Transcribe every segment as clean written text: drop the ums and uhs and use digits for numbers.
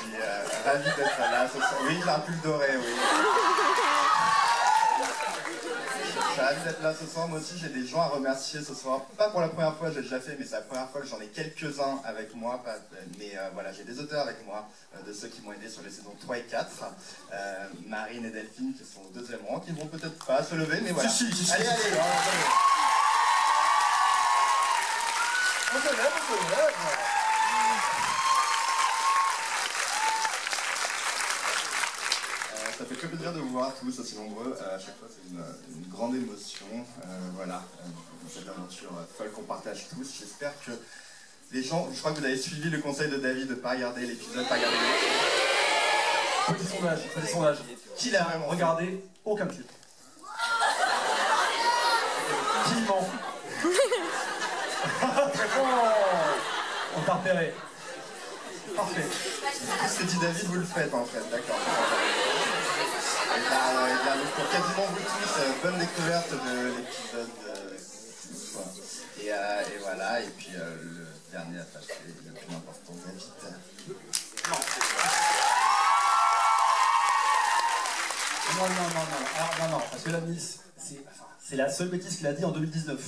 suis ravi d'être là ce soir. Oui, j'ai un pull doré, oui. Je suis ravi d'être là ce soir. Moi aussi, j'ai des gens à remercier ce soir. Pas pour la première fois, j'ai déjà fait, mais c'est la première fois que j'en ai quelques-uns avec moi. Mais voilà, j'ai des auteurs avec moi, de ceux qui m'ont aidé sur les saisons 3 et 4. Marine et Delphine, qui sont au deuxième rang, qui vont peut-être pas se lever, mais voilà. Si. Allez. On se lève. Ça fait que plaisir de vous voir tous aussi nombreux. À chaque fois, c'est une grande émotion. Voilà, cette aventure folle qu'on partage tous. J'espère que les gens, je crois que vous avez suivi le conseil de David de ne pas regarder l'épisode, pas regarder Petit sondage. Qui l'a vraiment regardé aucun clip. Qui ment? Très bon. On t'a repéré. Parfait. Ce que dit David, vous le faites en fait, d'accord. Donc pour quasiment vous tous, bonne découverte de l'épisode. Et voilà, et puis le dernier attaché, le plus important, David. Non, parce que la Miss, c'est la seule bêtise qu'il a dit en 2019.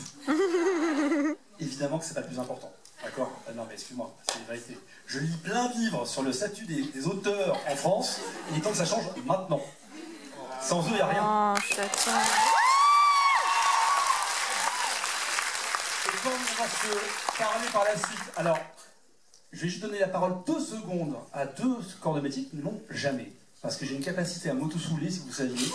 Évidemment que c'est pas le plus important. D'accord? Non mais excuse-moi, c'est la vérité. Je lis plein de livres sur le statut des auteurs en France, il est temps que ça change maintenant. Sans eux, il n'y a rien. Oh, chaton. Et comme on va se parler par la suite, alors, je vais juste donner la parole 2 secondes à 2 corps de métier qui ne l'ont jamais. Parce que j'ai une capacité à m'auto-souler, si vous saviez.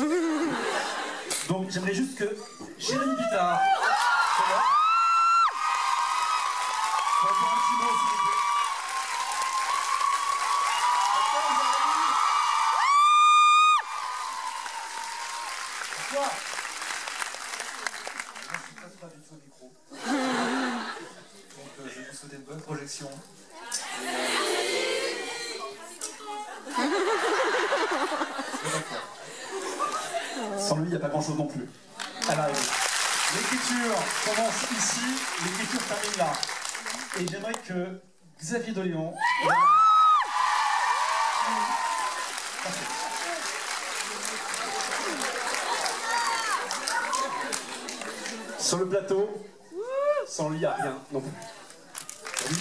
Donc j'aimerais juste que Jérémy Pitard, c'est là, pour dire un petit mot, s'il vous plaît. Bonsoir. Moi, je ne passe pas du tout au micro. Donc je vais vous souhaiter une bonne projection. Sans lui, il n'y a pas grand chose non plus. Alors, l'écriture commence ici, l'écriture termine là. Et j'aimerais que Xavier Dolion. Sur le plateau, sans lui, il n'y a rien non plus. Oui.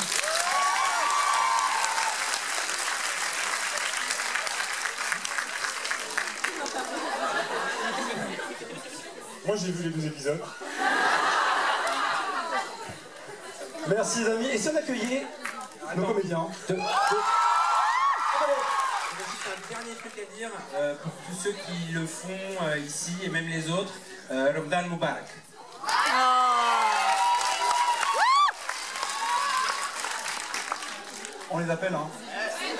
Moi j'ai vu les 2 épisodes. Merci les amis. Et si on accueillait nos comédiens J'ai juste un dernier truc à dire pour tous ceux qui le font ici et même les autres. Ramadan Mubarak. On les appelle, hein.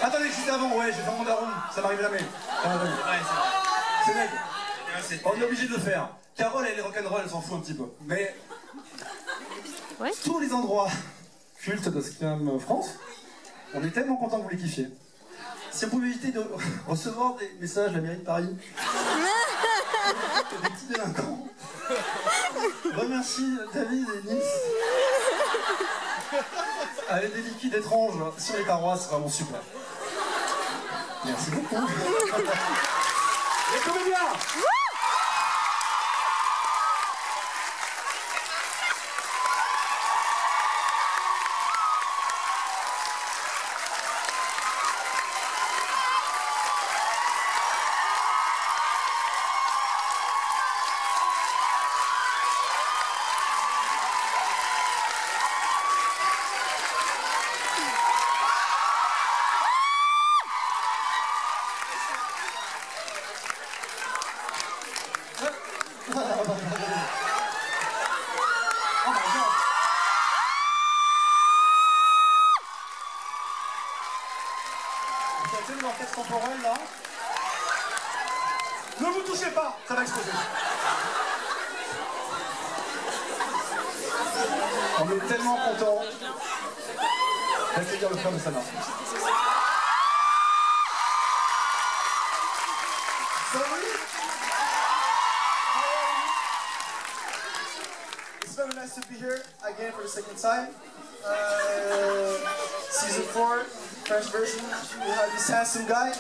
Attendez, juste avant, ouais, j'ai fait mon daron, ça m'arrive jamais. C'est net. On est obligé de le faire. Carole, elle est rock'n'roll, elle s'en fout un petit peu. Mais Ouais. tous les endroits cultes de Scam France, on est tellement contents que vous les kiffiez. Si on pouvait éviter de recevoir des messages de la mairie de Paris, des petits délinquants, remercie David et Nice. Avec des liquides étranges sur les parois, c'est vraiment super. Merci beaucoup. Les comédiens! Vous avez l'orchestre temporel là? Ne vous touchez pas, ça va exploser. On est tellement contents d'accueillir le frère de Sana. It's very nice to be here again for the second time. Season 4. French version. We have this handsome guy. I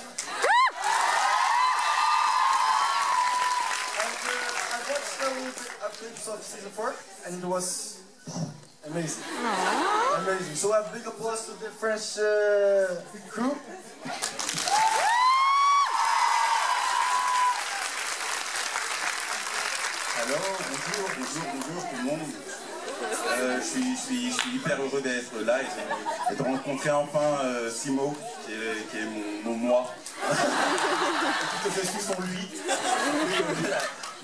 watched a little bit of clips of season 4, and it was amazing. Amazing. So a big applause to the French crew. Alors, bonjour tout le monde. Je suis hyper heureux d'être là et de rencontrer enfin Simo, qui est mon moi. Toutes les excuses sont lui.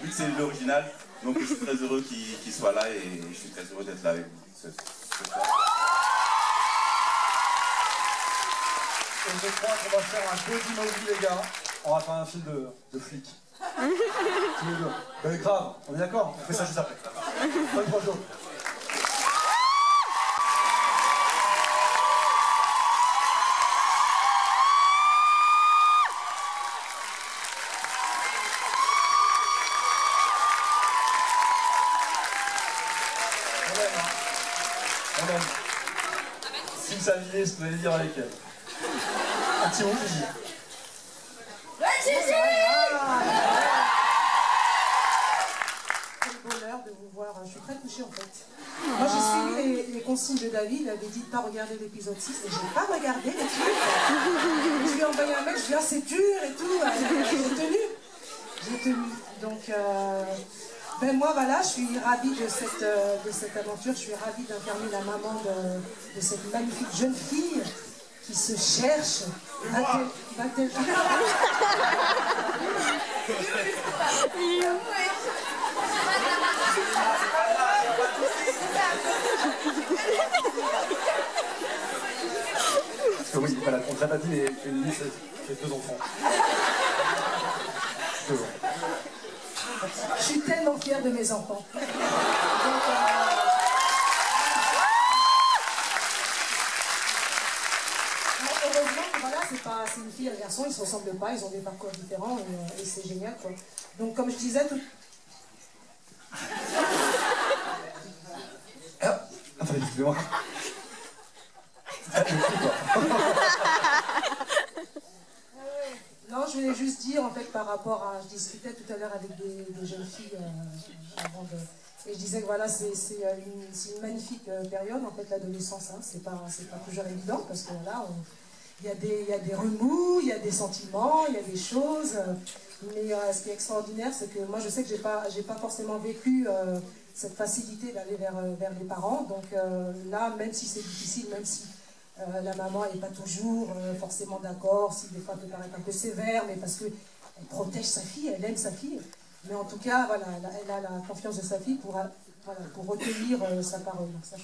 Lui, c'est l'original. Donc je suis très heureux qu'il soit là et je suis très heureux d'être là avec vous ce soir. Et je crois qu'on va faire un body movie, les gars. On va faire un film de flic. Tous les deux. Ben, grave, on est d'accord? On fait ça juste après. Bonne prochaine. On aime. Si ça vient, ce que vous allez dire avec elle. Un petit mot, Gigi. Quel bonheur de vous voir. Je suis très touchée en fait. Moi j'ai suivi les consignes de David. Il avait dit de ne pas regarder l'épisode 6 et je n'ai pas regardé les trucs. Je lui ai envoyé un mail, je lui ai dit ah, c'est dur et tout. J'ai tenu. J'ai tenu. Donc ben moi voilà, je suis ravie de cette aventure. Je suis ravie d'incarner la maman de cette magnifique jeune fille qui se cherche. Va-t-elle... Oui, voilà, on t'a pas dit, mais une nièce fait 2 enfants. Je suis tellement fière de mes enfants. Donc, heureusement que voilà, c'est une fille et un garçon, ils ne se ressemblent pas, ils ont des parcours différents et c'est génial quoi. Donc comme je disais tout... Ah, attendez, excusez-moi. Non, je voulais juste dire en fait par rapport à... Je discutais tout à l'heure avec des jeunes filles avant de... Et je disais que voilà, c'est une magnifique période en fait l'adolescence, hein. C'est pas toujours évident parce que voilà, il y a des remous, il y a des sentiments, il y a des choses. Mais ce qui est extraordinaire, c'est que moi je sais que j'ai pas forcément vécu cette facilité d'aller vers les parents. Donc là, même si c'est difficile, même si la maman n'est pas toujours forcément d'accord, si des fois elle peut paraître un peu sévère, mais parce qu'elle protège sa fille, elle aime sa fille. Mais en tout cas, voilà, elle a la confiance de sa fille pour retenir sa parole. Donc ça, je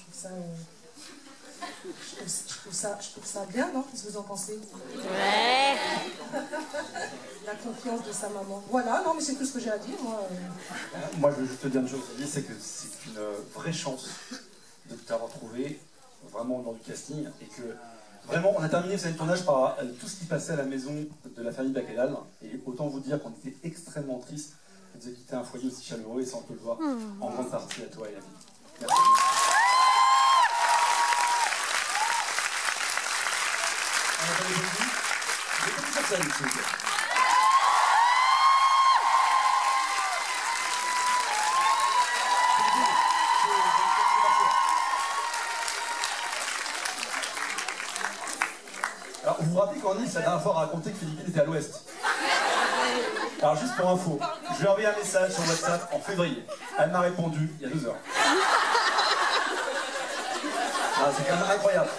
trouve ça bien, non? Qu'est-ce que vous en pensez? Ouais. La confiance de sa maman. Voilà, non, mais c'est tout ce que j'ai à dire, moi. Moi, je veux juste te dire une chose, c'est que c'est une vraie chance de t'avoir trouvé vraiment dans du casting et que vraiment, on a terminé ce tournage par tout ce qui passait à la maison de la famille Bacalal et autant vous dire qu'on était extrêmement tristes de quitter un foyer aussi chaleureux et ça on peut le voir en grande partie à toi et à la vie. Merci. On a pas les bonnes vies. J'ai pas dit sur scène, s'il vous plaît. Alors, vous vous rappelez quand Nice, la dernière fois, a raconté que Philippine était à l'ouest? Alors, juste pour info, je lui ai envoyé un message sur WhatsApp en février. Elle m'a répondu il y a 2 heures. Ah, c'est quand même incroyable.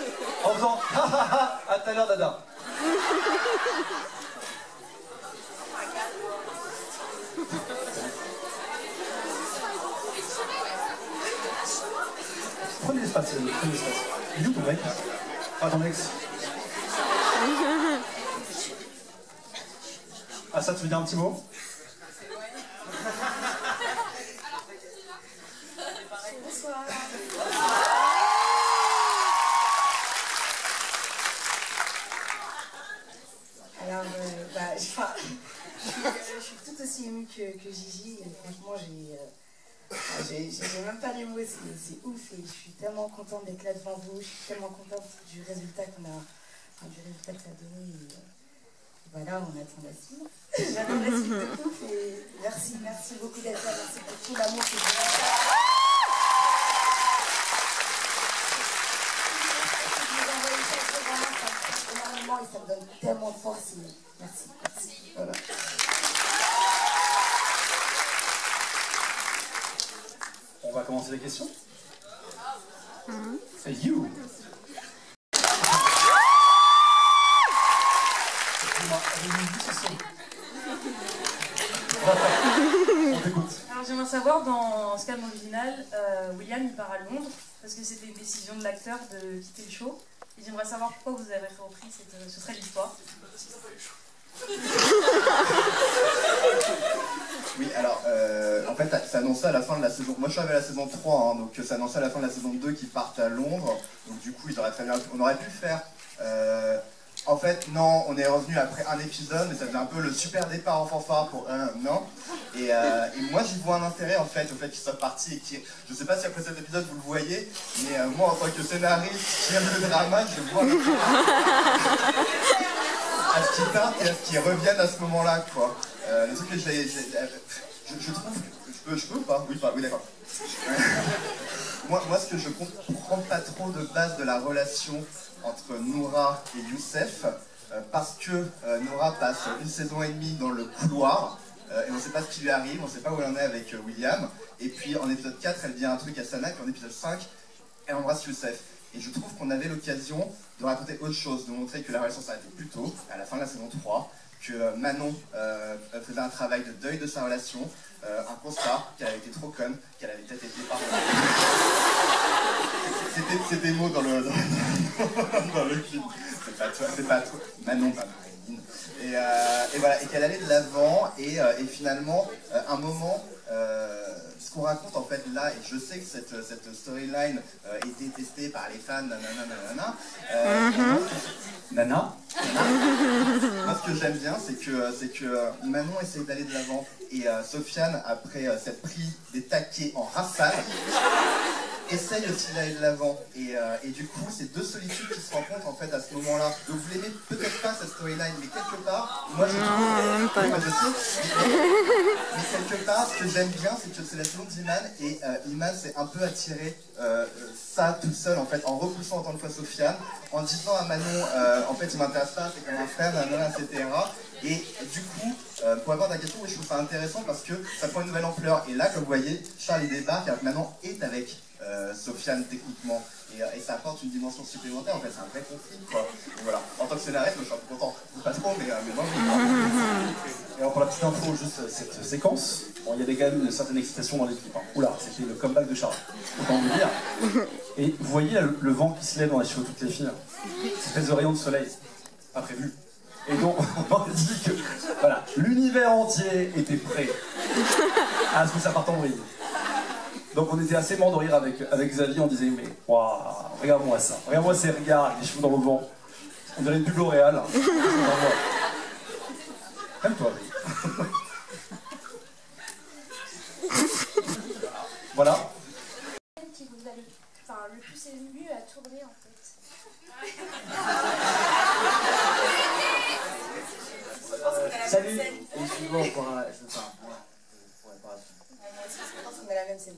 En faisant ha ha ha, à tout à l'heure, dada. Prenez l'espace, prenez l'espace. Il est où ton mec? Ah, ton ex. Ah, ça, tu veux dire un petit mot? Bonsoir. Alors, je suis tout aussi émue que Gigi. Et franchement, j'ai même pas les mots, c'est ouf. Et je suis tellement contente d'être là devant vous. Je suis tellement contente du résultat du résultat que ça a donné. Voilà, on attend la suite. J'adore la suite de ouf et merci beaucoup d'être là, merci pour tout l'amour que vous avez. Énormément et ça me donne tellement de force. Merci. Voilà. On va commencer les questions. C'est you. On t'écoute. Alors j'aimerais savoir, dans Scam original, William il part à Londres parce que c'était une décision de l'acteur de quitter le show. Et j'aimerais savoir pourquoi vous avez repris ce serait l'histoire. Oui, alors, en fait, c'est annoncé à la fin de la saison. Moi, je suis arrivé à la saison 3, hein, donc c'est annoncé à la fin de la saison 2 qu'ils partent à Londres. Donc, du coup, on aurait pu faire. En fait, non, on est revenu après un épisode, mais ça faisait un peu le super départ en fanfare pour non. Et moi, j'y vois un intérêt, en fait, au fait qu'ils soient partis et qu'ils. Je sais pas si après cet épisode vous le voyez, mais moi, en tant que scénariste qui aime le drama, je vois un intérêt à ce qu'ils partent et à ce qu'ils reviennent à ce moment-là, quoi. Le truc que je trouve que je peux ou pas? Oui, d'accord. moi, ce que je comprends pas trop de base de la relation entre Noura et Youssef, parce que Noura passe une saison et demie dans le couloir, et on ne sait pas ce qui lui arrive, on ne sait pas où elle en est avec William, et puis en épisode 4, elle dit un truc à Sana, puis en épisode 5, elle embrasse Youssef. Et je trouve qu'on avait l'occasion de raconter autre chose, de montrer que la relation s'arrêtait plus tôt, à la fin de la saison 3, que Manon faisait un travail de deuil de sa relation, un constat qu'elle avait été trop conne, qu'elle avait peut-être été pardonnée. C'est des mots dans le clip. C'est pas toi. Manon, pas Marilyn. Et voilà, et qu'elle allait de l'avant, et finalement, un moment. Ce qu'on raconte en fait là, et je sais que cette storyline est détestée par les fans, nanana. Nana. Moi, ce que j'aime bien, c'est que Manon essaye d'aller de l'avant, et Sofiane, après s'être pris des taquets en rafale, essaye aussi d'aller de l'avant. Et du coup, c'est deux solitudes qui se rencontrent en fait à ce moment-là. Donc vous l'aimez peut-être pas cette storyline, mais quelque part, moi je trouve. Oui, moi je sais. Mais quelque part, ce que j'aime bien, c'est que c'est la saison d'Iman, et Iman s'est un peu attiré ça tout seul en fait, en repoussant encore une fois Sofiane, en disant à Manon, en fait, il m'intéresse pas, c'est comme un frère, nanana, etc. Et du coup, pour répondre à ta question, oui, je trouve ça intéressant parce que ça prend une nouvelle ampleur. Et là, comme vous voyez, Charles débarque alors que Manon est avec Sofiane techniquement. Et ça apporte une dimension supplémentaire, en fait, c'est un vrai conflit, quoi. Donc voilà, en tant que scénariste, moi, je suis un peu content. Pas trop, mais moi, oui. Et alors, pour la petite info, juste cette séquence, bon, il y avait quand même une certaine excitation dans l'équipe. Hein. Oula, c'était le comeback de Charles, autant vous dire. Et vous voyez là, le vent qui se lève dans les cheveux de toutes les filles. Cette espèce de rayon de soleil, pas prévu. Et donc, on a dit que voilà, l'univers entier était prêt à ce que ça parte en vrille. Donc on était assez mort de rire avec Xavier, on disait mais waouh, regarde-moi ça, regarde-moi ces regards avec les cheveux dans le vent. On dirait une pub L'Oréal. Calme-toi, oui. Voilà. Qui vous avez le plus ému à tourner en fait. Salut. Et suivant pour un. Je pense qu'on a la même scène.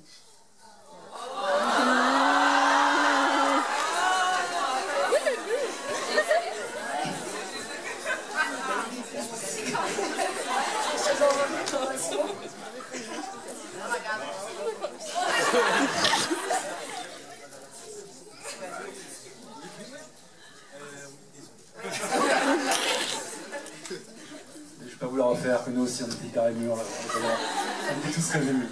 Je vais pas vous le refaire, que nous aussi on était hyper émus. On était tous très émus.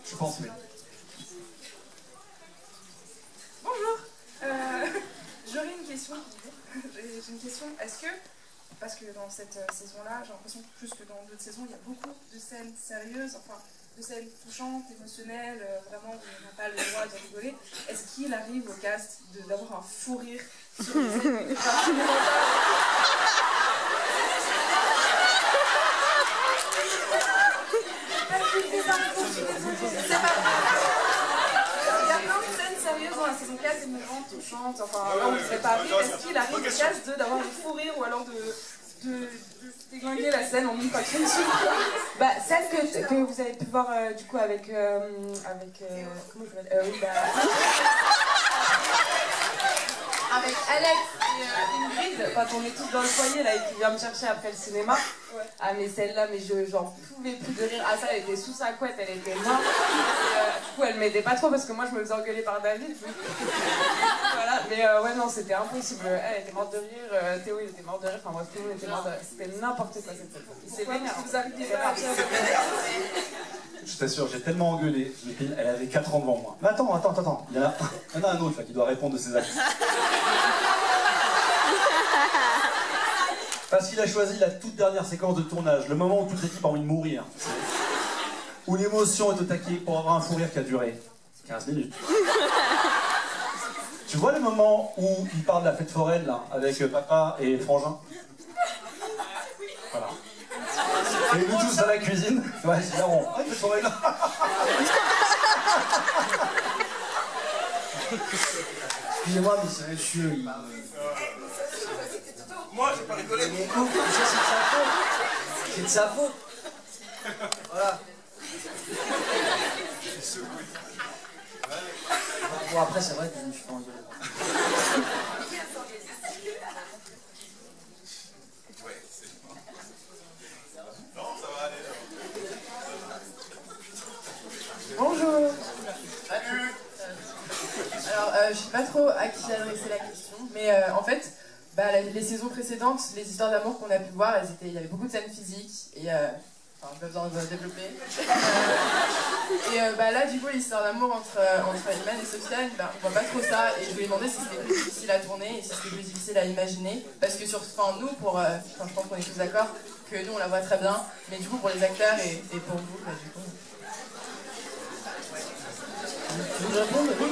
Je pense, oui. Bonjour. J'aurais une question. J'ai une question. Est-ce que, parce que dans cette saison-là, j'ai l'impression que plus que dans d'autres saisons, il y a beaucoup de scènes sérieuses, enfin, de scènes touchantes, émotionnelles, vraiment, où on n'a pas le droit de rigoler. Est-ce qu'il arrive au cast d'avoir un fou rire sur les scènes? Il y a plein de scènes sérieuses dans la saison 4 case émouvante, touchante, enfin là on ne serait pas ri, est-ce qu'il arrive des cases d'avoir un fou rire ou alors de déglinguer la scène en une fraction de seconde? Bah, celle que vous avez pu voir du coup avec comment il s'appelle oui, bah... avec Alex et Ingrid, quand on est tous dans le foyer là et qui vient me chercher après le cinéma. Ouais. Ah mais celle-là, mais j'en pouvais plus de rire. Ah ça, elle était sous sa couette, elle était morte. Du coup, elle m'aidait pas trop parce que moi je me faisais engueuler par David. Voilà, mais ouais non, c'était impossible. Elle était morte de rire, Théo il était mort de rire, enfin bref, tout le monde était mort de rire. C'était n'importe quoi cette scène. Il s'est vénère. Vous arrivez pas à Je t'assure, j'ai tellement engueulé, elle avait 4 ans devant moi. Mais attends, il y en a un autre là qui doit répondre de ses actes. Parce qu'il a choisi la toute dernière séquence de tournage, le moment où toute l'équipe a envie de mourir. Où l'émotion est au taquet pour avoir un fou rire qui a duré 15 minutes. Tu vois le moment où il parle de la fête foraine là, avec papa et Frangin? Voilà. Et nous tous dans la cuisine, ouais, c'est là on... Ah, fête foraine. Excusez-moi, mais c'est monsieur. Moi, j'ai pas rigolé. Mais non, ça c'est de sa faute. C'est de sa faute. Voilà. Bon, après, c'est vrai que je me suis pas engueulé. Bonjour. Salut. Alors, je sais pas trop à qui adresser la question, mais en fait, bah, les saisons précédentes, les histoires d'amour qu'on a pu voir, il y avait beaucoup de scènes physiques, et enfin, pas besoin de développer. Bah, là, du coup, l'histoire d'amour entre Iman et Sofiane, bah, on voit pas trop ça, et je lui ai demandé si c'était plus difficile à tourner, et si c'était plus difficile à imaginer, parce que nous, je pense qu'on est tous d'accord, que nous, on la voit très bien, mais du coup, pour les acteurs et pour vous, bah, du coup... Tu veux répondre? Oui.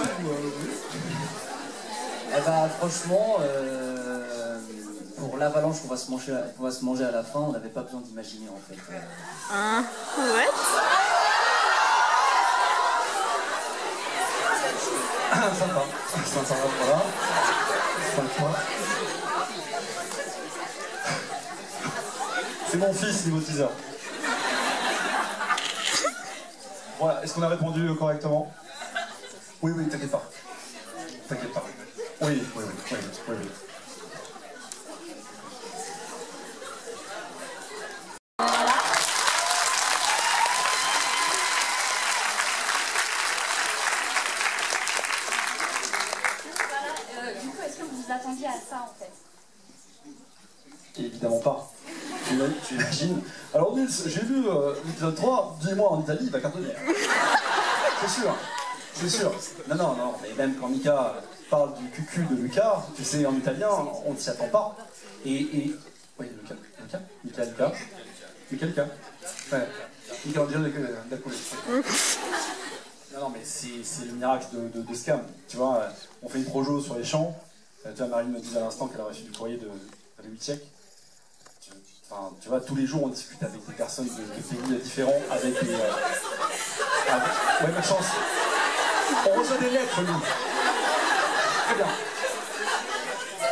Eh ben, franchement, pour l'avalanche qu'on va se manger à la fin, on n'avait pas besoin d'imaginer en fait. Ouais. Sympa. Voilà. Sympa. C'est mon fils niveau teaser. Voilà, est-ce qu'on a répondu correctement? Oui, t'inquiète pas. T'inquiète pas. Oui. Du coup, est-ce que vous vous attendiez à ça en fait? Évidemment pas. Tu imagines? Alors Nils, j'ai vu l'épisode 3, dis-moi en Italie, il va cartonner. C'est sûr. Non, mais même quand Mika parle du cucu de Lucas, tu sais, en italien, on ne s'y attend pas. Oui, Lucas. Ouais. Michelangelo del Colle. Non, mais c'est le miracle de Scam. Tu vois, on fait une projo sur les champs. Tu vois, Marine me disait à l'instant qu'elle a reçu du courrier de Wittek. Enfin, tu vois, tous les jours on discute avec des personnes de pays différents, avec des... Ouais, ma chance. On reçoit des lettres, nous. Très bien.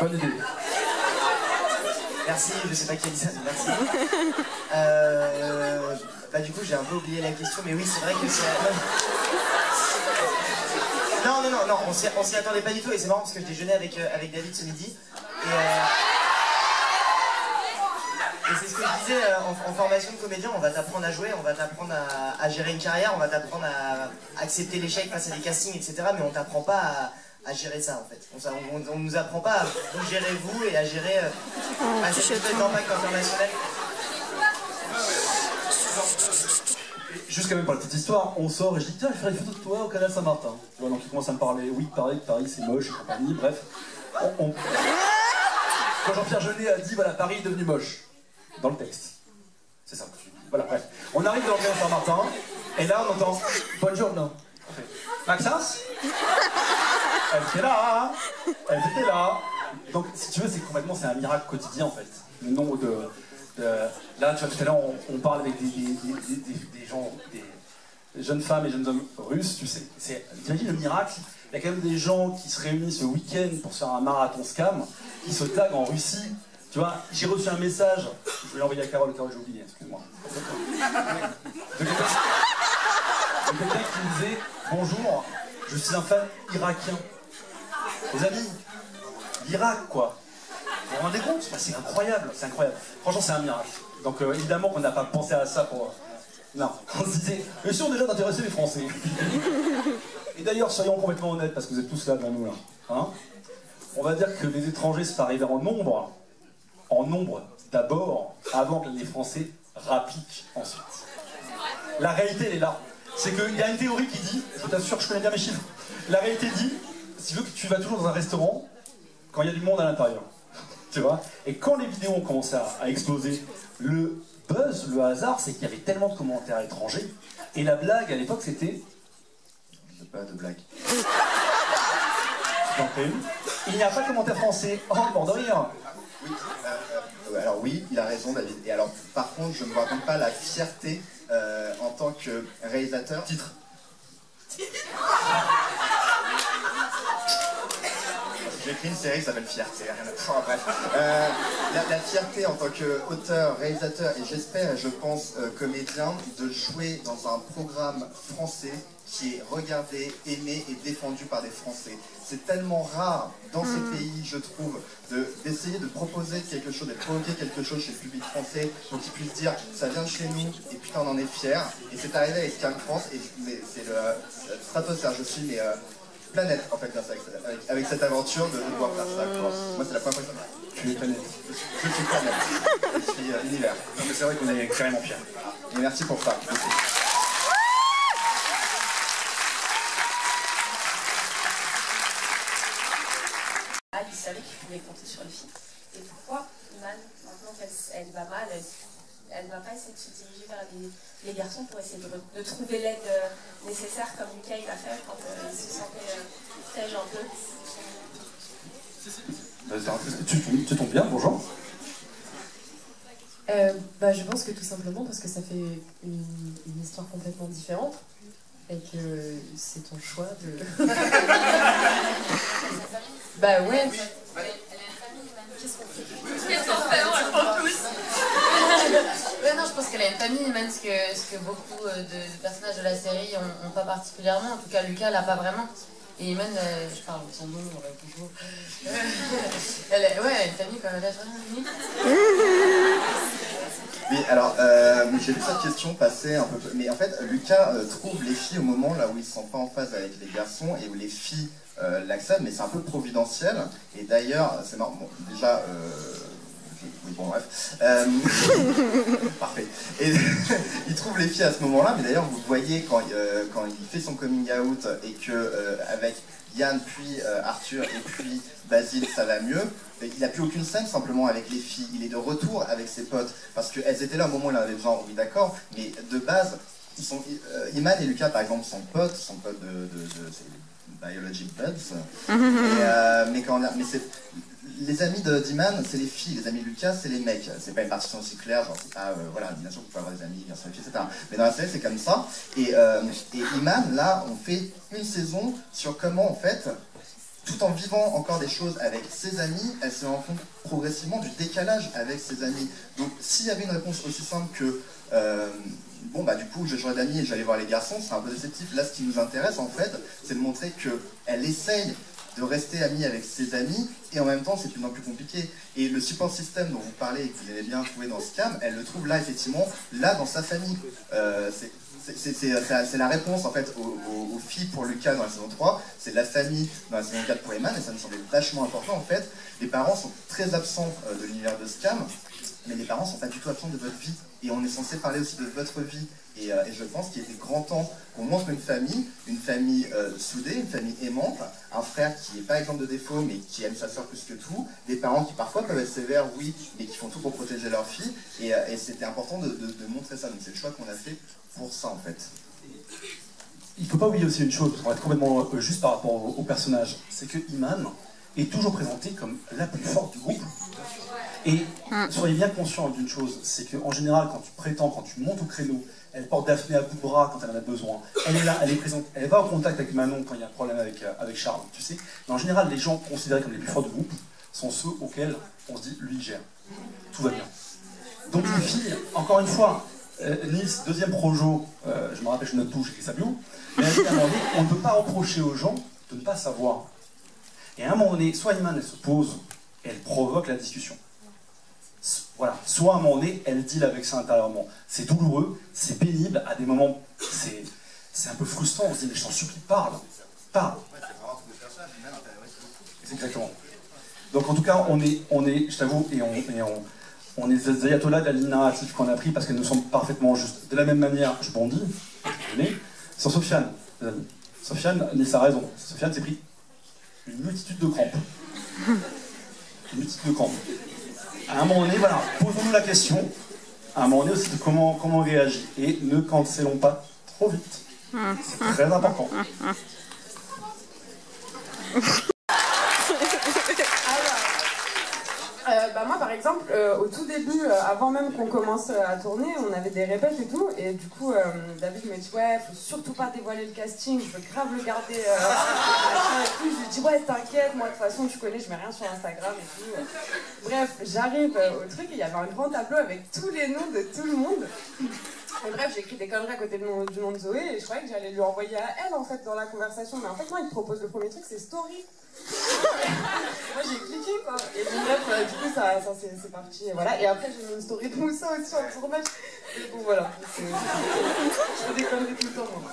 Bonne idée. Merci, je sais pas qui a dit ça, mais merci. Bah du coup j'ai un peu oublié la question, mais oui c'est vrai que c'est... Non, on s'y attendait pas du tout, et c'est marrant parce que je déjeunais avec David ce midi, et c'est ce que je disais, en formation de comédien, on va t'apprendre à jouer, on va t'apprendre à gérer une carrière, on va t'apprendre à accepter l'échec face à des castings, etc. Mais on t'apprend pas à gérer ça en fait. On nous apprend pas à vous gérer vous et à gérer cette impact international. Juste quand même pour la petite histoire, on sort et je dis tiens, je ferai une photo de toi au canal Saint-Martin. Tu vois, donc il commence à me parler, oui, pareil, c'est moche et compagnie, bref. Quand Jean-Pierre Jeunet a dit voilà, Paris est devenu moche. Dans le texte. C'est ça. Voilà, bref. On arrive dans le canal Saint-Martin, et là on entend Buongiorno. Maxence? Elle était là. Donc si tu veux, c'est un miracle quotidien en fait. Le nombre de... Là, tu vois, tout à l'heure, on parle avec des gens, des jeunes femmes et jeunes hommes russes, tu sais. T'imagines le miracle Il y a quand même des gens qui se réunissent ce week-end pour se faire un marathon scam, qui se taguent en Russie. Tu vois, j'ai reçu un message, je vais l'envoyer à Carole, j'ai oublié, excuse-moi. De quelqu'un qui me disait « Bonjour, je suis un fan irakien. » Les amis, l'Irak, quoi. Vous vous rendez compte? C'est incroyable, c'est incroyable. Franchement, c'est un miracle. Donc évidemment qu'on n'a pas pensé à ça pour... Non, on se disait, mais si on est déjà d'intéresser les Français. Et d'ailleurs, soyons complètement honnêtes, parce que vous êtes tous là devant nous, là. Hein, on va dire que les étrangers sont arrivés en nombre d'abord, avant que les Français rappliquent ensuite. La réalité, elle est là. C'est qu'il y a une théorie qui dit, je t'assure, je connais bien mes chiffres, la réalité dit, si tu veux que tu vas toujours dans un restaurant quand il y a du monde à l'intérieur. Tu vois? Et quand les vidéos ont commencé à exploser, le buzz, le hasard, c'est qu'il y avait tellement de commentaires étrangers. Et la blague à l'époque, c'était... Pas de blague. Il n'y a pas de commentaire français. Oh, bord de rire. Oui, alors oui, il a raison, David. Et alors, par contre, je ne me raconte pas la fierté en tant que réalisateur. Titre. J'ai écrit une série qui s'appelle Fierté. Oh, bref. La fierté en tant qu'auteur, réalisateur et j'espère, je pense, comédien, de jouer dans un programme français qui est regardé, aimé et défendu par des Français. C'est tellement rare dans ces pays, je trouve, d'essayer de proposer quelque chose, de provoquer quelque chose chez le public français pour qu'ils puissent dire ça vient de chez nous et putain on en est fiers. Et c'est arrivé avec Scam France et c'est le stratosphère, je suis mais planète en fait grâce avec cette aventure de pouvoir faire ça. Quoi. Moi c'est la première fois que tu es planète. Je suis planète. Je suis univers. Non mais c'est vrai qu'on est carrément fiers. Et merci pour ça. Il savait qu'il pouvait compter sur les filles. Et pourquoi Iman, maintenant qu'elle va mal, elle ne va pas essayer de se diriger vers les garçons pour essayer de trouver l'aide nécessaire comme Lucas il a fait quand il se sentait très un peu. Tu tombes bien, bonjour. Je pense que tout simplement parce que ça fait une histoire complètement différente et que c'est ton choix de... Bah ouais. Qu'est-ce qu'on fait? Ouais, non, je pense qu'elle a une famille, même ce que beaucoup de personnages de la série n'ont pas particulièrement. En tout cas, Lucas l'a pas vraiment. Et Iman, je parle de son nom, toujours. Elle a une famille quand même, elle a Oui, alors, j'ai vu cette question passer un peu... Mais en fait, Lucas trouve les filles au moment là où ils ne sont pas en phase avec les garçons et où les filles l'acceptent, mais c'est un peu providentiel. Et d'ailleurs, c'est marrant, bon, déjà... Oui, bon, bref. Parfait. Et il trouve les filles à ce moment-là, mais d'ailleurs, vous voyez quand il fait son coming out et que avec Yann, puis Arthur et puis Basile, ça va mieux. Il n'a plus aucune scène simplement avec les filles. Il est de retour avec ses potes parce qu'elles étaient là au moment où il avait besoin. Oui, d'accord, mais de base, ils sont, Iman et Lucas, par exemple, sont potes de Biologic Buds. Mais c'est les amis d'Iman, c'est les filles, les amis de Lucas, c'est les mecs. C'est pas une partition aussi claire, genre c'est pas, voilà, bien sûr vous pouvez avoir des amis, bien sûr les filles, etc. Mais dans la série c'est comme ça. Et Iman, là, on fait une saison sur comment, en fait, tout en vivant encore des choses avec ses amis, elle se rend compte progressivement du décalage avec ses amis. Donc s'il y avait une réponse aussi simple que bon bah du coup je changerais d'amis et j'allais voir les garçons, c'est un peu déceptif. Là ce qui nous intéresse en fait, c'est de montrer qu'elle essaye de rester amie avec ses amis, et en même temps c'est de plus en plus compliqué. Et le support système dont vous parlez et que vous avez bien trouvé dans Scam, elle le trouve là effectivement, là dans sa famille. C'est la réponse en fait aux filles pour Lucas dans la saison 3, c'est la famille dans la saison 4 pour Eman, et ça me semblait vachement important en fait. Les parents sont très absents de l'univers de Scam, mais les parents sont pas du tout absents de votre vie, et on est censé parler aussi de votre vie. Et je pense qu'il était grand temps qu'on montre une famille soudée, une famille aimante, un frère qui n'est pas exemple de défaut, mais qui aime sa soeur plus que tout, des parents qui parfois peuvent être sévères, oui, mais qui font tout pour protéger leur fille, et c'était important de montrer ça, donc c'est le choix qu'on a fait pour ça en fait. Il ne faut pas oublier aussi une chose, parce qu'on va être complètement juste par rapport au personnage, c'est que Iman est toujours présentée comme la plus forte du groupe. Et Soyez bien conscient d'une chose, c'est qu'en général, quand tu prétends, quand tu montes au créneau, elle porte Daphné à bout de bras quand elle en a besoin. Elle est là, elle est présente. Elle va en contact avec Manon quand il y a un problème avec Charles, tu sais. Mais en général, les gens considérés comme les plus forts du groupe sont ceux auxquels on se dit, lui, il gère. Tout va bien. Donc les filles, encore une fois, Nils, deuxième projo, je me rappelle, je note tout, j'écris ça bio, mais à un moment donné, on ne peut pas reprocher aux gens de ne pas savoir. Et à un moment donné, soit Iman, elle se pose, et elle provoque la discussion. Voilà. Soit à un moment donné, elle deal avec ça intérieurement. C'est douloureux, c'est pénible, à des moments, c'est un peu frustrant, on se dit, mais je t'en supplie, parle. Parle. Exactement. Donc en tout cas, on est je t'avoue, on est des ayatollahs de la ligne narrative qu'on a pris parce qu'elle nous semble parfaitement juste. De la même manière, je bondis, sur Sofiane, les amis. Sofiane, Nils a raison. Sofiane s'est pris une multitude de crampes. Une multitude de crampes. À un moment donné, voilà, posons-nous la question, à un moment donné aussi de comment on réagit. Et ne cancellons pas trop vite. C'est très important. Moi par exemple, au tout début, avant même qu'on commence à tourner, on avait des répètes et tout, et du coup David me dit ouais, faut surtout pas dévoiler le casting, je veux grave le garder machin et tout. Je lui dis ouais, t'inquiète, moi de toute façon tu connais, je mets rien sur Instagram et tout. Bref, j'arrive au truc et il y avait un grand tableau avec tous les noms de tout le monde. Et bref, j'ai écrit des conneries à côté du nom de Zoé et je croyais que j'allais lui envoyer à elle en fait dans la conversation, mais en fait moi il me propose le premier truc, c'est story. Moi j'ai cliqué quoi. Et puis bref, du coup ça c'est parti. Et voilà. Et après j'ai mis une story de Moussa aussi en tournage. Et bon voilà. Je fais des conneries tout le temps moi.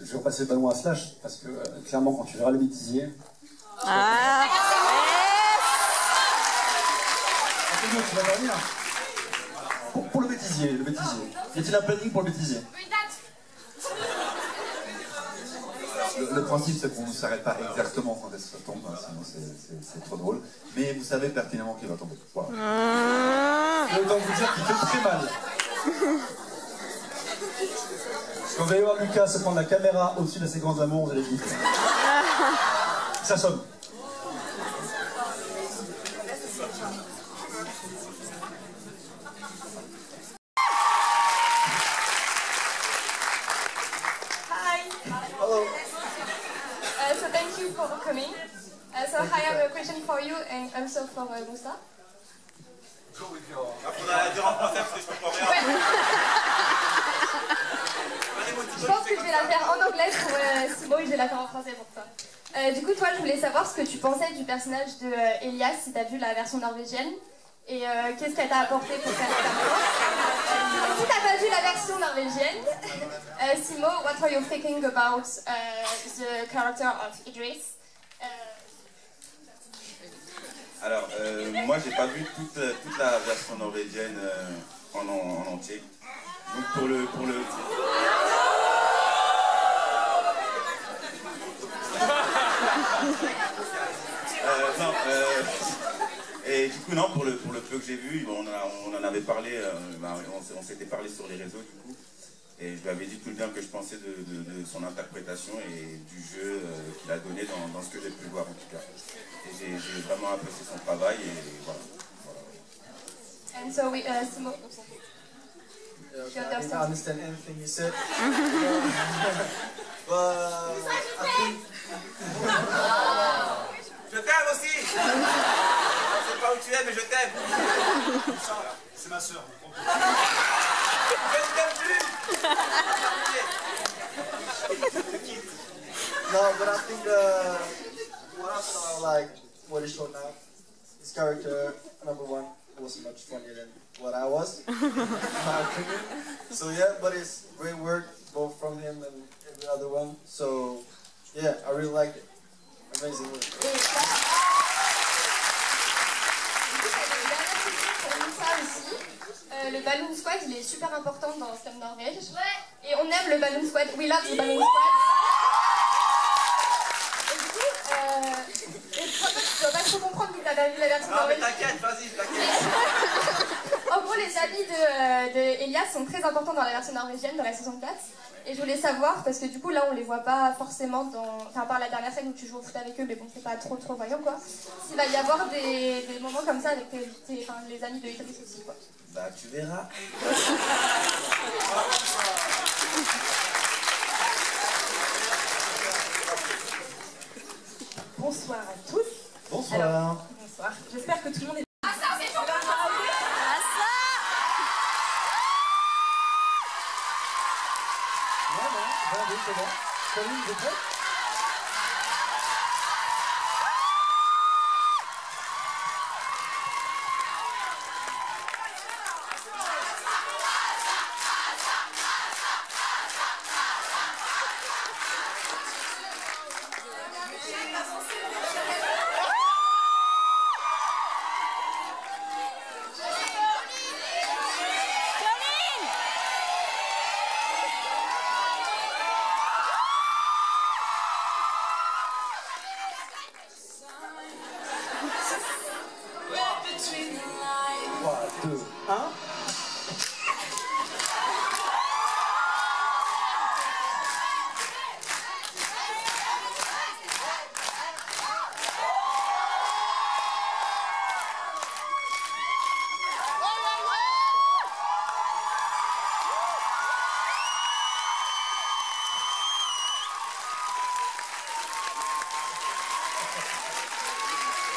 Je vais repasser le ballon à Slash parce que clairement quand tu verras le bêtisier. Ah. Tu vas revenir. Pour le bêtisier, y a-t-il un planning pour le bêtisier? Le principe, c'est qu'on ne s'arrête pas exactement quand elle tombe, hein, sinon c'est trop drôle. Mais vous savez pertinemment qu'il va tomber. Voilà. Je vais donc vous dire qu'il fait très mal. Quand vous allez voir Lucas se prendre la caméra au-dessus de la séquence d'amour, vous allez dire. Ça sonne. So thank you for coming. So I have a question for you and also for Moussa. On a la dire en français parce que je comprends rien. Je pense que je vais la faire en anglais pour Simo et je vais la faire en français pour toi. Du coup, toi, je voulais savoir ce que tu pensais du personnage de Elias, si tu as vu la version norvégienne. Et qu'est-ce qu'elle t'a apporté pour faire ça? Si t'as pas vu la version norvégienne, Simo, what are you thinking about the character of Idris? Alors, moi j'ai pas vu toute la version norvégienne en entier. Donc pour le... Et du coup non, pour le peu que j'ai vu, on en avait parlé, on s'était parlé sur les réseaux du coup. Et je lui avais dit tout le bien que je pensais de son interprétation et du jeu qu'il a donné dans ce que j'ai pu voir en tout cas. Et j'ai vraiment apprécié son travail et voilà. And so we, Simo, I didn't understand anything you said. But I think... Je t'aime aussi. Je sais pas où tu es, mais je t'aime. C'est ma soeur. Je ne t'aime plus. No, but I think what I saw, like what he showed now, his character, number one, was much funnier than what I was, in my opinion. So yeah, but it's great work, both from him and every other one. So yeah, I really liked it. Amazing work. Le Balloon Squad, il est super important dans Scam Norvège. Ouais. Et on aime le Balloon Squad. We love the Balloon Squad. Et du coup, tu dois pas trop comprendre que t'as pas vu la version norvégienne. Non, mais t'inquiète, vas-y, t'inquiète. En gros, les habits de Elias sont très importants dans la version norvégienne, dans la saison 4. Et je voulais savoir, parce que du coup là on les voit pas forcément dans... Enfin, à part la dernière scène où tu joues au foot avec eux, mais bon, c'est pas trop voyant quoi. S'il va y avoir des moments comme ça avec les amis de Idriss aussi quoi. Bah tu verras. Bonsoir à tous. Bonsoir. Alors, bonsoir. J'espère que tout le monde est... Ah ça c'est bon. Oui, c'est bon. Salut, vous êtes prêts ?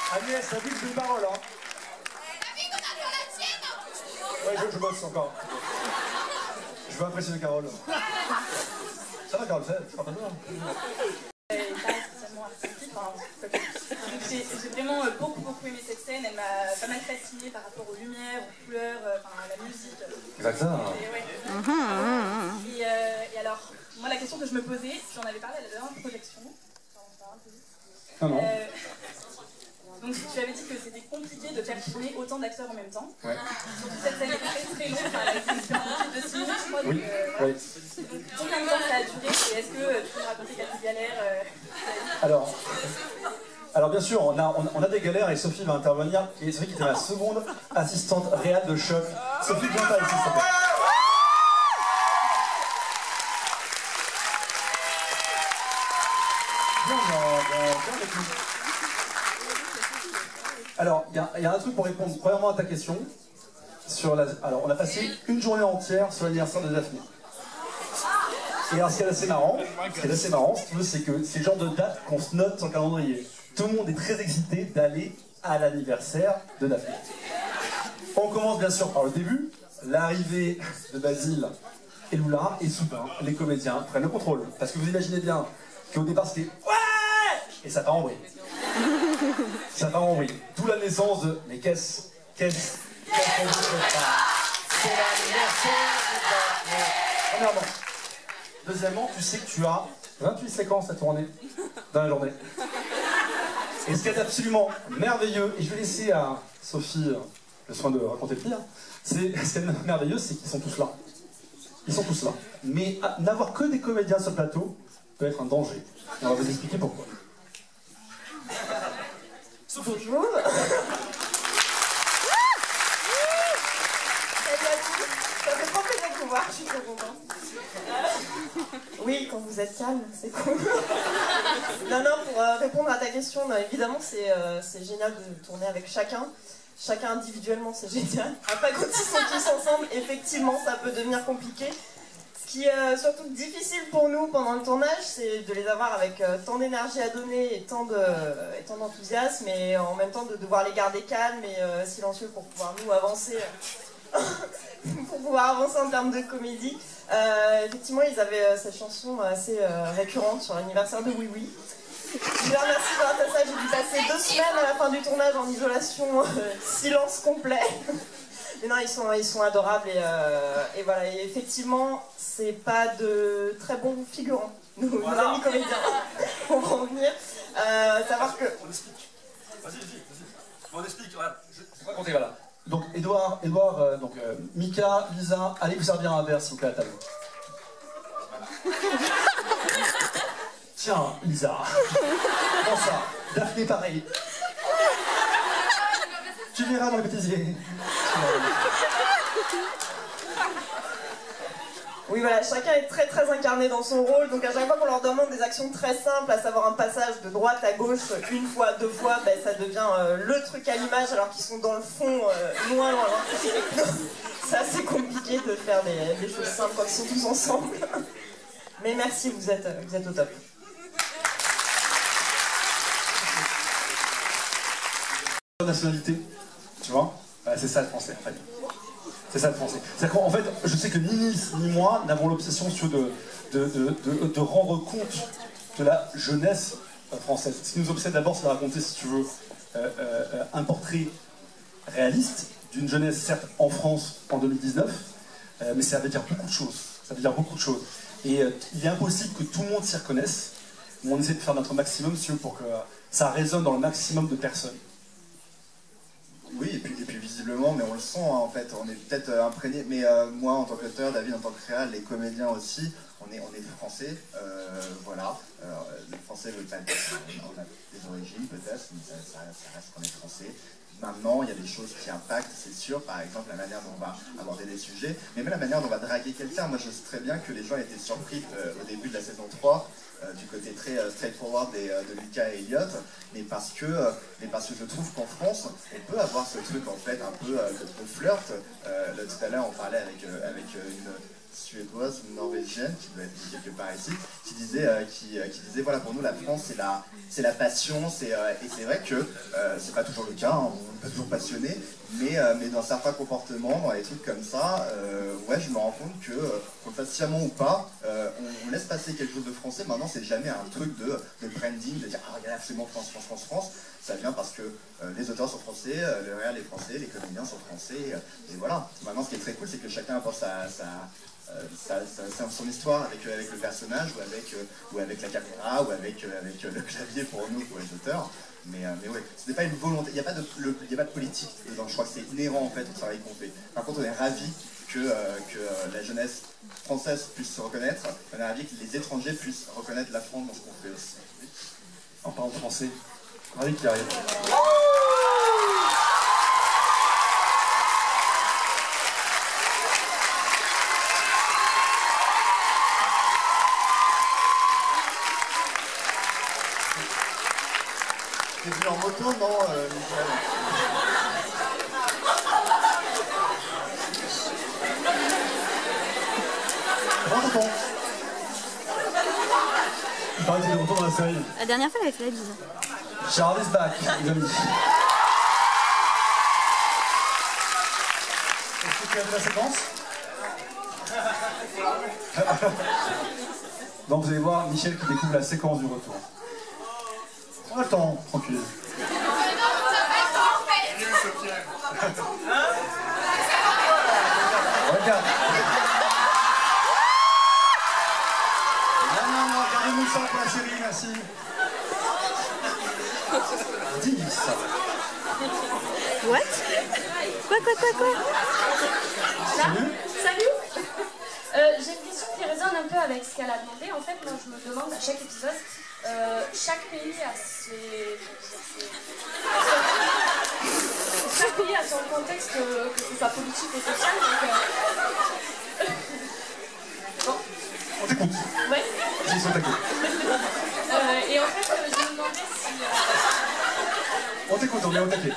Agnès, t'as vu que j'ai une parole, hein? Ouais, je bosse encore. Je veux impressionner Carole. Ça va, Carole, c'est pas mal. Pas spécialement artistique, j'ai vraiment beaucoup aimé cette scène, elle m'a pas mal fascinée par rapport aux lumières, aux couleurs, à la musique. Exactement. Et alors, moi la question que je me posais, j'en avais parlé à la dernière projection. Non. Donc tu avais dit que c'était compliqué de faire tourner autant d'acteurs en même temps. Ouais. Surtout cette scène est très longue, elle a été de 6 minutes, je crois. Oui. Donc, donc combien de temps ça a duré et est-ce que tu peux me raconter quelques galères Alors bien sûr, on a des galères et Sophie va intervenir. Et Sophie qui était ma seconde assistante réelle de choc. Sophie, viens pas ici, s'il te plaît. Alors, il y a un truc pour répondre premièrement à ta question. Alors, on a passé une journée entière sur l'anniversaire de Daphné. Et alors, ce qui est assez marrant, si tu veux, c'est que c'est le genre de date qu'on se note sur le calendrier. Tout le monde est très excité d'aller à l'anniversaire de Daphné. On commence bien sûr par le début, l'arrivée de Basile et Lula, et soudain, les comédiens prennent le contrôle. Parce que vous imaginez bien qu'au départ, c'était « Ouais !» et ça part en vrille. Ça part en vrille. D'où la naissance de « Mais qu'est-ce qu'on ne fait pas ? C'est l'anniversaire de Daphné !» Premièrement. Deuxièmement, tu sais que tu as 28 séquences à tourner dans la journée. Et ce qui est absolument merveilleux, et je vais laisser à Sophie le soin de raconter le pire, ce qui est merveilleux, c'est qu'ils sont tous là. Ils sont tous là. Mais n'avoir que des comédiens sur le plateau peut être un danger. Et on va vous expliquer pourquoi. Bonjour. Salut à tous. Ça fait trop plaisir de vous voir, je suis trop contente. Oui, quand vous êtes calme, c'est cool. Non, pour répondre à ta question, évidemment, c'est génial de tourner avec chacun. Chacun individuellement, c'est génial. Après, quand ils sont tous ensemble, effectivement, ça peut devenir compliqué. Ce qui est surtout difficile pour nous pendant le tournage, c'est de les avoir avec tant d'énergie à donner et tant d'enthousiasme, et en même temps de devoir les garder calmes et silencieux pour pouvoir nous avancer. Pour pouvoir avancer en termes de comédie. Effectivement, ils avaient cette chanson assez récurrente sur l'anniversaire de Oui Oui. Je les remercie grâce à ça, j'ai dû passer 2 semaines à la fin du tournage en isolation, silence complet. Mais non, ils sont adorables et voilà. Et effectivement, c'est pas de très bons figurants, nos amis comédiens. On va en venir. Savoir que... On explique, voilà. Je vais raconter, voilà. Donc, Edouard, Mika, Lisa, allez vous servir un verre, s'il vous plaît, à table. Tiens, Lisa. Comment ça? Daphné, pareil. Tu verras dans le bêtisier. Oui, voilà, chacun est très très incarné dans son rôle, donc à chaque fois qu'on leur demande des actions très simples, à savoir un passage de droite à gauche une fois, deux fois, ben, ça devient le truc à l'image alors qu'ils sont dans le fond, loin, loin. C'est assez compliqué de faire des choses simples quand ils sont tous ensemble. Mais merci, vous êtes au top. Nationalité, tu vois, c'est ça le français en fait. C'est ça le français. C'est-à-dire qu'en fait, je sais que ni Nice ni moi n'avons l'obsession de rendre compte de la jeunesse française. Ce qui nous obsède d'abord, c'est de raconter, si tu veux, un portrait réaliste d'une jeunesse, certes en France en 2019, mais ça veut dire beaucoup de choses. Ça veut dire beaucoup de choses. Et il est impossible que tout le monde s'y reconnaisse, mais on essaie de faire notre maximum, si tu veux, pour que ça résonne dans le maximum de personnes. Oui, et puis visiblement, mais on le sent en fait, on est peut-être imprégné, mais moi en tant qu'auteur, David en tant que créa, les comédiens aussi, on est des Français, voilà, les Français veulent pas dire, on a des origines peut-être, mais ça reste qu'on est Français. Maintenant, il y a des choses qui impactent, c'est sûr, par exemple la manière dont on va aborder des sujets, mais même la manière dont on va draguer quelqu'un. Moi je sais très bien que les gens étaient surpris au début de la saison 3, du côté très straightforward de Lucas et Elliot, mais parce que je trouve qu'en France, on peut avoir ce truc en fait un peu de flirt. Là, tout à l'heure on parlait avec une suédoise, une norvégienne qui doit être quelque part ici, qui disait voilà, pour nous la France c'est la passion, et c'est vrai que c'est pas toujours le cas, hein, on n'est pas toujours passionné, mais dans certains comportements, dans les trucs comme ça, ouais, je me rends compte que qu'on le fasse sciemment ou pas, on laisse passer quelque chose de français. Maintenant c'est jamais un truc de branding, de dire ah regardez absolument France. Ça vient parce que les auteurs sont français, le réel est français, les comédiens sont français, et voilà. Maintenant ce qui est très cool, c'est que chacun apporte son histoire avec le personnage, ou avec la caméra, ou avec le clavier pour nous, pour les auteurs. Mais ouais, ce n'est pas une volonté, il n'y a pas de politique dedans. Je crois que c'est inhérent en fait au travail qu'on fait. Par contre, on est ravis que la jeunesse française puisse se reconnaître, on est ravis que les étrangers puissent reconnaître la France dans ce qu'on fait aussi. En parlant français, ravi qu'il arrive. T'es venu en moto, non, Michel? Comment t'entends? Il paraît qu'il est de retour dans la série. La dernière fois, elle avait fait la bise. Charles is back, les amis. Est-ce que tu as vu la séquence? Donc vous allez voir Michel qui découvre la séquence du retour. On a le temps, tranquille. Regarde. Non, gardez-nous ça pour la série, merci. 10. What? Quoi? Salut. J'ai une question qui résonne un peu avec ce qu'elle a demandé. En fait, moi je me demande à chaque épisode, chaque pays a son contexte, que ce soit politique ou social. Donc, bon. On t'écoute. Ouais. Ils sont t'écoute. Et en fait, je me demandais si... On t'écoute, on est au taquet.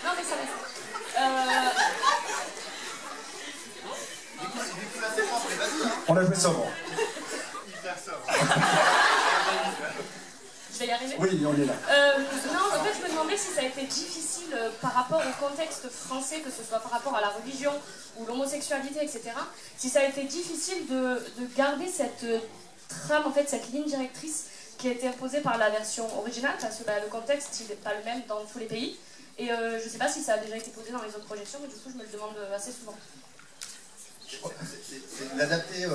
Non mais ça va. On a joué sobre. Je vais y arriver. Oui, on est là. Non, en fait, je me demandais si ça a été difficile par rapport au contexte français, que ce soit par rapport à la religion ou l'homosexualité, etc. Si ça a été difficile de garder cette trame, en fait, cette ligne directrice qui a été imposée par la version originale, parce que le contexte, il n'est pas le même dans tous les pays. Et je ne sais pas si ça a déjà été posé dans les autres projections, mais du coup, je me le demande assez souvent. C'est l'adapter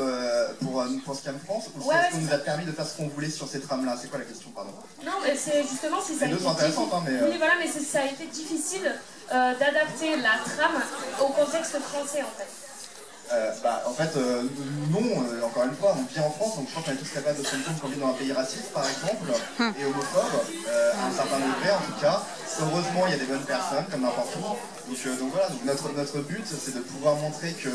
pour Scam France, ou c'est ce qui nous a permis de faire ce qu'on voulait sur ces trames-là? C'est quoi la question, pardon? Non, mais c'est justement si ça a été difficile. Hein, mais oui, voilà, mais ça a été difficile d'adapter la trame au contexte français, en fait. En fait, non, encore une fois, on vit en France, donc je crois qu'on est tous capables de se rendre compte qu'on vit dans un pays raciste, par exemple, et homophobe, à un certain degré en tout cas. heureusement, il y a des bonnes personnes, comme n'importe où. Donc voilà, donc notre but, c'est de pouvoir montrer que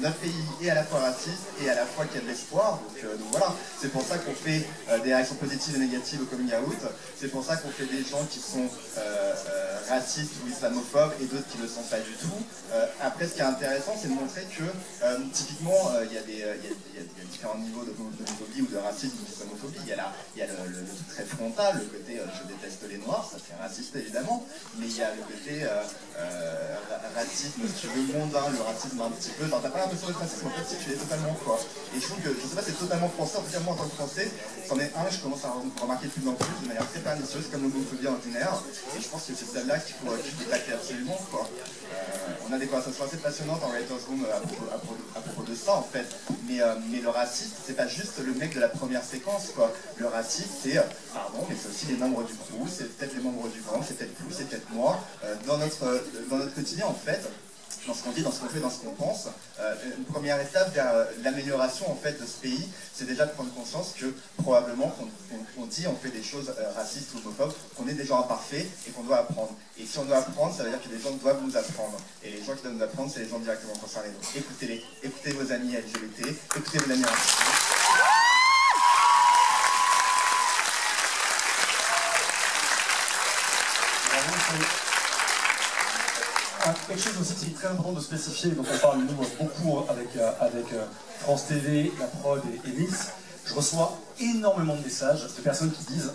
notre pays est à la fois raciste et à la fois qu'il y a de l'espoir. Donc voilà, c'est pour ça qu'on fait des réactions positives et négatives au coming out. C'est pour ça qu'on fait des gens qui sont racistes ou islamophobes et d'autres qui ne le sont pas du tout. Après, ce qui est intéressant, c'est de montrer que, typiquement, il y a différents niveaux d'homophobie ou de racisme ou d'islamophobie. Il y a le truc très frontal, le côté je déteste les noirs, ça c'est raciste évidemment, mais il y a le côté racisme, si tu veux, mondain, le racisme un petit peu. T'as pas l'impression d'être raciste, en fait, si tu es totalement quoi. Et je trouve que, je sais pas, c'est totalement français, en tout cas moi en tant que français, c'en est un que je commence à remarquer de plus en plus, de manière très pernicieuse, comme l'homophobie ordinaire. Et je pense que c'est celle-là qu'il faut tacler absolument, quoi. On a des conversations assez passionnantes en Writers Room à propos de ça, en fait. Mais le racisme, c'est pas juste le mec de la première séquence, quoi. Le racisme, c'est, pardon, mais c'est aussi les membres du crew, c'est peut-être les membres du gang, c'est peut-être vous, c'est peut-être moi. Dans notre quotidien, en fait, dans ce qu'on dit, dans ce qu'on fait, dans ce qu'on pense, une première étape vers l'amélioration en fait de ce pays, c'est déjà de prendre conscience que probablement qu'on dit, on fait des choses racistes ou homophobes, qu'on est des gens imparfaits et qu'on doit apprendre. Et si on doit apprendre, ça veut dire que les gens doivent nous apprendre. Et les gens qui doivent nous apprendre, c'est les gens directement concernés. Donc écoutez-les, écoutez vos amis LGBT, écoutez vos amis racistes. Quelque chose aussi qui est très important de spécifier, dont on parle nous beaucoup avec France TV, la prod et Nice, je reçois énormément de messages de personnes qui disent,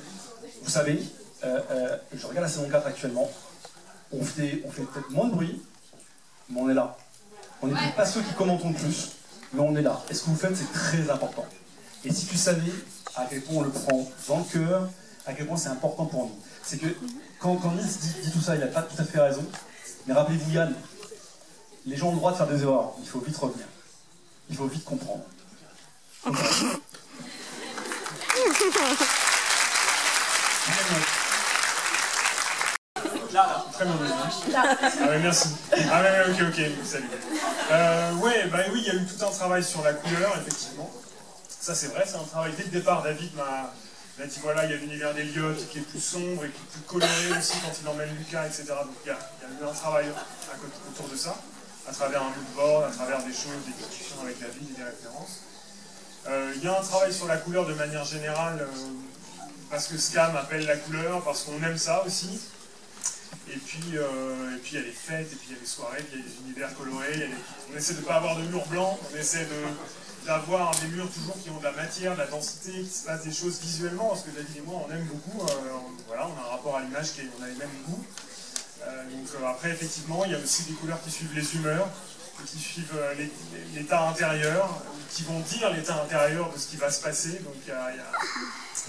vous savez, je regarde la saison 4 actuellement, on fait peut-être moins de bruit, mais on est là. On n'est peut-être pas ceux qui commentent le plus, mais on est là. Et ce que vous faites, c'est très important. Et si tu savais à quel point on le prend dans le cœur, à quel point c'est important pour nous. C'est que quand Nice dit tout ça, il n'a pas tout à fait raison. Mais rappelez-vous Yann, les gens ont le droit de faire des erreurs, il faut vite revenir. Il faut vite comprendre. Là, très bien. Ah ouais, merci. Ah ouais, ok, salut. Ouais, bah oui, il y a eu tout un travail sur la couleur, effectivement. Ça c'est vrai, c'est un travail dès le départ. David m'a dit voilà, il y a l'univers d'Eliott qui est plus sombre et qui est plus coloré aussi quand il emmène Lucas, etc. Donc il y a eu un travail autour de ça, à travers un moodboard, à travers des choses, des discussions avec David et des références. Il y a un travail sur la couleur de manière générale, parce que Scam appelle la couleur, parce qu'on aime ça aussi. Et puis il y a les fêtes, et puis il y a les soirées, puis il y a les univers colorés, on essaie de ne pas avoir de murs blancs, on essaie d'avoir des murs toujours qui ont de la matière, de la densité, qui se passent des choses visuellement, parce que David et moi on aime beaucoup, voilà, on a un rapport à l'image, on a les mêmes goûts. Donc après effectivement il y a aussi des couleurs qui suivent les humeurs, qui suivent l'état intérieur, qui vont dire l'état intérieur de ce qui va se passer, donc il y a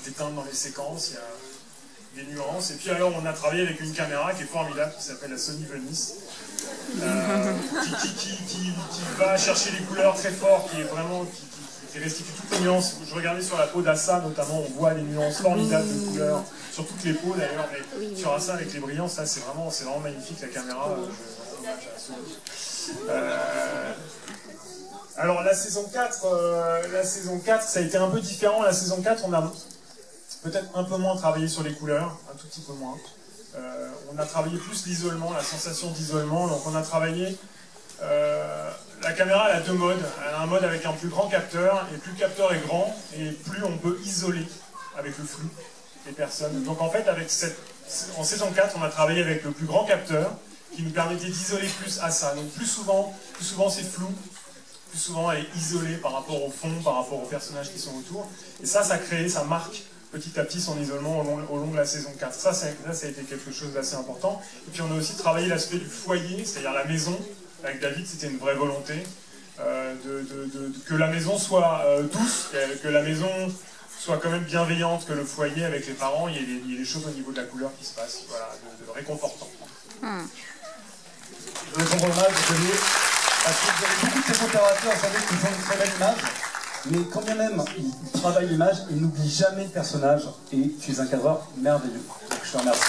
des teintes dans les séquences, il y a des nuances, et puis alors on a travaillé avec une caméra qui est formidable, qui s'appelle la Sony Venice, qui va chercher les couleurs très fort, qui restitue toutes les nuances. Je regardais sur la peau d'Assa notamment, on voit les nuances formidables de couleurs, sur toutes les peaux d'ailleurs, mais sur Assa avec les brillances, là c'est vraiment magnifique la caméra. Alors la saison 4, ça a été un peu différent. La saison 4, on a peut-être un peu moins travaillé sur les couleurs, un tout petit peu moins. On a travaillé plus l'isolement, la sensation d'isolement. Donc on a travaillé... la caméra, elle a deux modes. Elle a un mode avec un plus grand capteur, et plus le capteur est grand, et plus on peut isoler avec le flou les personnes. Donc en fait, en saison 4, on a travaillé avec le plus grand capteur, qui nous permettait d'isoler plus à ça. Donc plus souvent c'est flou, plus souvent elle est isolée par rapport au fond, par rapport aux personnages qui sont autour. Et ça marque petit à petit son isolement au long de la saison 4. Ça a été quelque chose d'assez important. Et puis on a aussi travaillé l'aspect du foyer, c'est-à-dire la maison. Avec David, c'était une vraie volonté que la maison soit douce, que la maison soit quand même bienveillante, que le foyer avec les parents, il y ait des choses au niveau de la couleur qui se passent, voilà, de réconfortant. Je vais comprendre mal, désolé, parce que vous avez beaucoup de ces opérateurs, vous savez, qui font une très belle image, mais quand bien même ils travaillent l'image, ils n'oublient jamais le personnage, et tu es un cadreur merveilleux. Donc je te remercie.